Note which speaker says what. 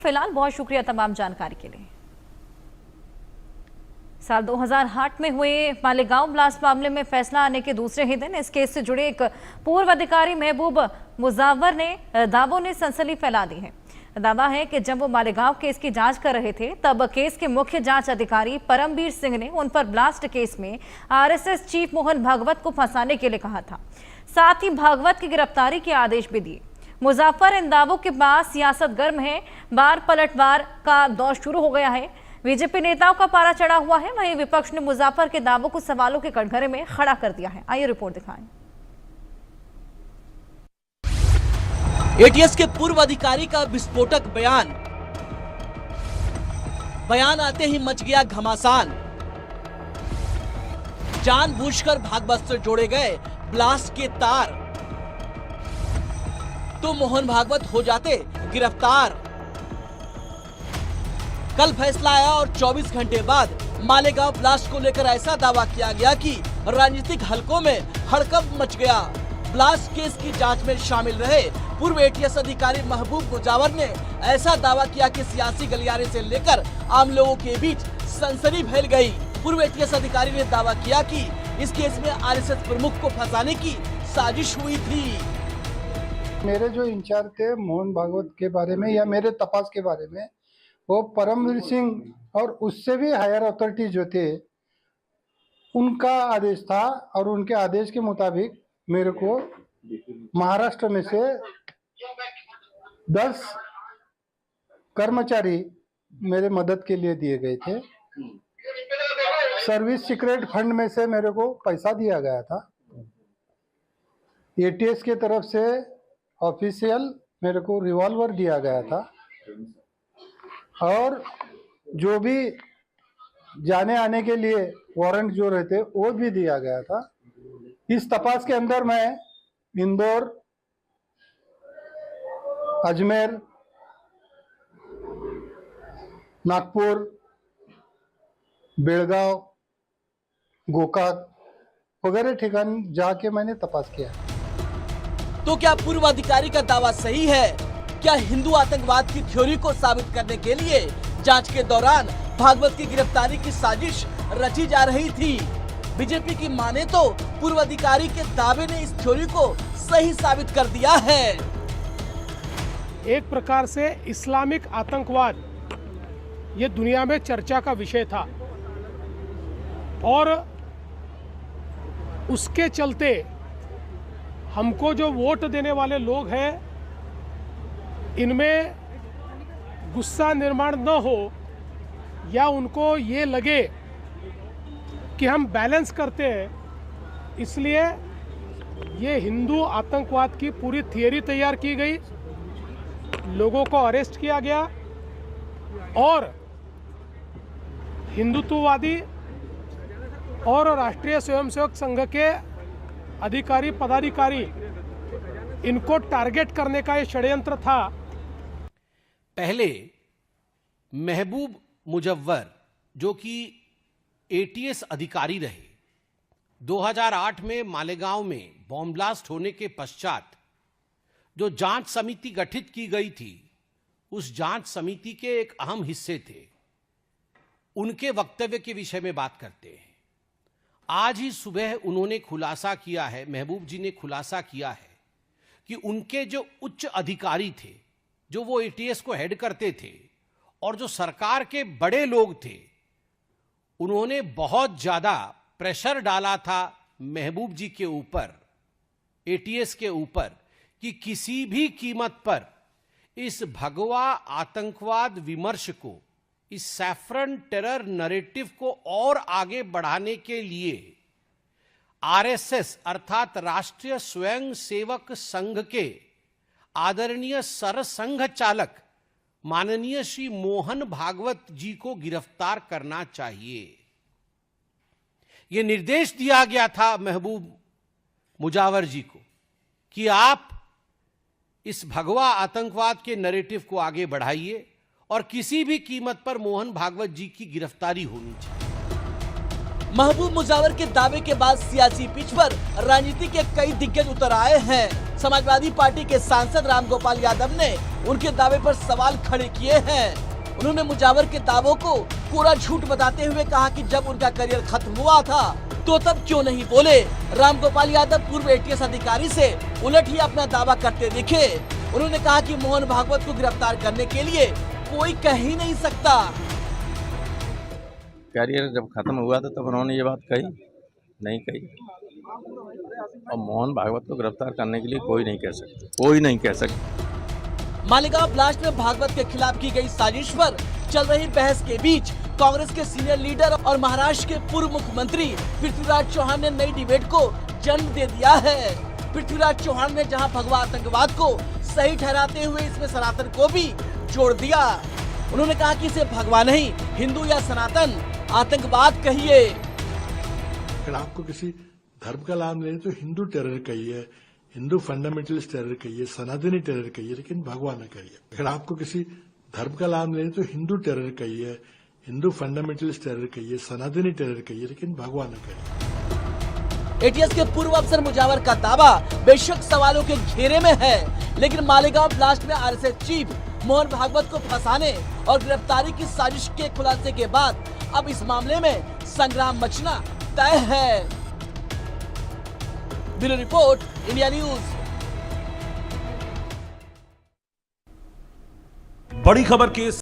Speaker 1: फिलहाल बहुत शुक्रिया तमाम जानकारी के लिए। साल 2008 में हुए मालेगांव ब्लास्ट मामले में फैसला आने के दूसरे ही दिन इस केस से जुड़े एक पूर्व अधिकारी महबूब मुजव्वर ने दावों ने सनसनी फैला दी है। दावा है कि जब वो मालेगांव केस की जांच कर रहे थे तब केस के मुख्य जांच अधिकारी परमवीर सिंह ने उन पर ब्लास्ट केस में आरएसएस चीफ मोहन भागवत को फंसाने के लिए कहा था। साथ ही भागवत की गिरफ्तारी के आदेश भी दिए। मुजफ्फर इन दावों के बाद सियासत गर्म है। बार पलटवार का दौर शुरू हो गया है। बीजेपी नेताओं का पारा चढ़ा हुआ है। वहीं विपक्ष ने मुजफ्फर के दावों को सवालों के कटघरे में खड़ा कर दिया है। आइए रिपोर्ट दिखाएं।
Speaker 2: एटीएस के पूर्व अधिकारी का विस्फोटक बयान आते ही मच गया घमासान। जानबूझकर भागवत से जोड़े गए ब्लास्ट के तार, तो मोहन भागवत हो जाते गिरफ्तार। कल फैसला आया और 24 घंटे बाद मालेगांव ब्लास्ट को लेकर ऐसा दावा किया गया कि राजनीतिक हलकों में हड़कंप मच गया। ब्लास्ट केस की जांच में शामिल रहे पूर्व एटीएस अधिकारी महबूब मुजव्वर ने ऐसा दावा किया कि सियासी गलियारे से लेकर आम लोगों के बीच सनसनी फैल गई। पूर्व एटीएस अधिकारी ने दावा किया कि इस केस में आरएसएस प्रमुख को फंसाने की साजिश हुई थी।
Speaker 3: मेरे जो इंचार्ज थे मोहन भागवत के बारे में या मेरे तपास के बारे में, वो परमवीर सिंह और उससे भी हायर अथॉरिटी जो थे उनका आदेश था और उनके आदेश के मुताबिक मेरे को महाराष्ट्र में से 10 कर्मचारी मेरे मदद के लिए दिए गए थे। सर्विस सीक्रेट फंड में से मेरे को पैसा दिया गया था। एटीएस के तरफ से ऑफिशियल मेरे को रिवॉल्वर दिया गया था और जो भी जाने आने के लिए वारंट जो रहते वो भी दिया गया था। इस तपास के अंदर मैं इंदौर, अजमेर, नागपुर, बेलगांव, गोकाक वगैरह ठिकान जाके मैंने तपास किया।
Speaker 2: तो क्या पूर्व अधिकारी का दावा सही है? क्या हिंदू आतंकवाद की थ्योरी को साबित करने के लिए जांच के दौरान भागवत की गिरफ्तारी की साजिश रची जा रही थी? बीजेपी की माने तो पूर्व अधिकारी के दावे ने इस थ्योरी को सही साबित कर दिया है।
Speaker 4: एक प्रकार से इस्लामिक आतंकवाद ये दुनिया में चर्चा का विषय था और उसके चलते हमको जो वोट देने वाले लोग हैं इनमें गुस्सा निर्माण न हो या उनको ये लगे कि हम बैलेंस करते हैं, इसलिए ये हिंदू आतंकवाद की पूरी थियरी तैयार की गई, लोगों को अरेस्ट किया गया और हिंदुत्ववादी और राष्ट्रीय स्वयंसेवक संघ के अधिकारी पदाधिकारी इनको टारगेट करने का ये षड्यंत्र था।
Speaker 5: पहले महबूब मुजव्वर जो कि एटीएस अधिकारी रहे, 2008 में मालेगांव में बॉम्ब ब्लास्ट होने के पश्चात जो जांच समिति गठित की गई थी उस जांच समिति के एक अहम हिस्से थे। उनके वक्तव्य के विषय में बात करते हैं। आज ही सुबह उन्होंने खुलासा किया है, महबूब जी ने खुलासा किया है कि उनके जो उच्च अधिकारी थे, जो वो एटीएस को हेड करते थे और जो सरकार के बड़े लोग थे, उन्होंने बहुत ज्यादा प्रेशर डाला था महबूब जी के ऊपर, एटीएस के ऊपर, कि किसी भी कीमत पर इस भगवा आतंकवाद विमर्श को, इस सैफरन टेरर नैरेटिव को और आगे बढ़ाने के लिए आरएसएस अर्थात राष्ट्रीय स्वयंसेवक संघ के आदरणीय सरसंघ चालक माननीय श्री मोहन भागवत जी को गिरफ्तार करना चाहिए। यह निर्देश दिया गया था महबूब मुजव्वर जी को कि आप इस भगवा आतंकवाद के नैरेटिव को आगे बढ़ाइए और किसी भी कीमत पर मोहन भागवत जी की गिरफ्तारी होनी चाहिए।
Speaker 2: महबूब मुजव्वर के दावे के बाद सियासी पिच पर राजनीति के कई दिग्गज उतर आए हैं। समाजवादी पार्टी के सांसद रामगोपाल यादव ने उनके दावे पर सवाल खड़े किए हैं। उन्होंने मुजावर के दावों को कोरा झूठ बताते हुए कहा कि जब उनका करियर खत्म हुआ था तो तब क्यों नहीं बोले। रामगोपाल यादव पूर्व एटीएस अधिकारी से उलट ही अपना दावा करते दिखे। उन्होंने कहा कि मोहन भागवत को गिरफ्तार करने के लिए कोई कह ही नहीं सकता।
Speaker 6: करियर जब खत्म हुआ था तब उन्होंने ये बात कही नहीं कही, और मोहन भागवत को गिरफ्तार करने के लिए कोई नहीं कह सकता।
Speaker 2: मालेगांव ब्लास्ट में भागवत के खिलाफ की गई साजिश पर चल रही बहस के बीच कांग्रेस के सीनियर लीडर और महाराष्ट्र के पूर्व मुख्यमंत्री पृथ्वीराज चौहान ने नई डिबेट को जन्म दे दिया है। पृथ्वीराज चौहान ने जहां भगवा आतंकवाद को सही ठहराते हुए इसमें सनातन को भी जोड़ दिया। उन्होंने कहा कि इसे भगवा नहीं, हिंदू या सनातन आतंकवाद कहिए।
Speaker 7: अगर आपको किसी धर्म का नाम लेने तो हिंदू टेरर कहिए, हिंदू फंडामेंटलिस्ट टेरर कहिए, सनातनी टेरर कहिए, लेकिन भगवा न कहिए। अगर आपको किसी धर्म का नाम लेने तो हिंदू टेरर कहिए, हिंदू फंडामेंटलिस्ट टेरर कहिए, सनातनी टेरर कहिए, लेकिन भगवा न कहिए।
Speaker 2: एटीएस के पूर्व अफसर मुजावर का दावा बेशक सवालों के घेरे में है, लेकिन मालेगांव ब्लास्ट में आरएसएस चीफ मोहन भागवत को फंसाने और गिरफ्तारी की साजिश के खुलासे के बाद अब इस मामले में संग्राम मचना तय है। Bureau report, India news.
Speaker 8: बड़ी खबर के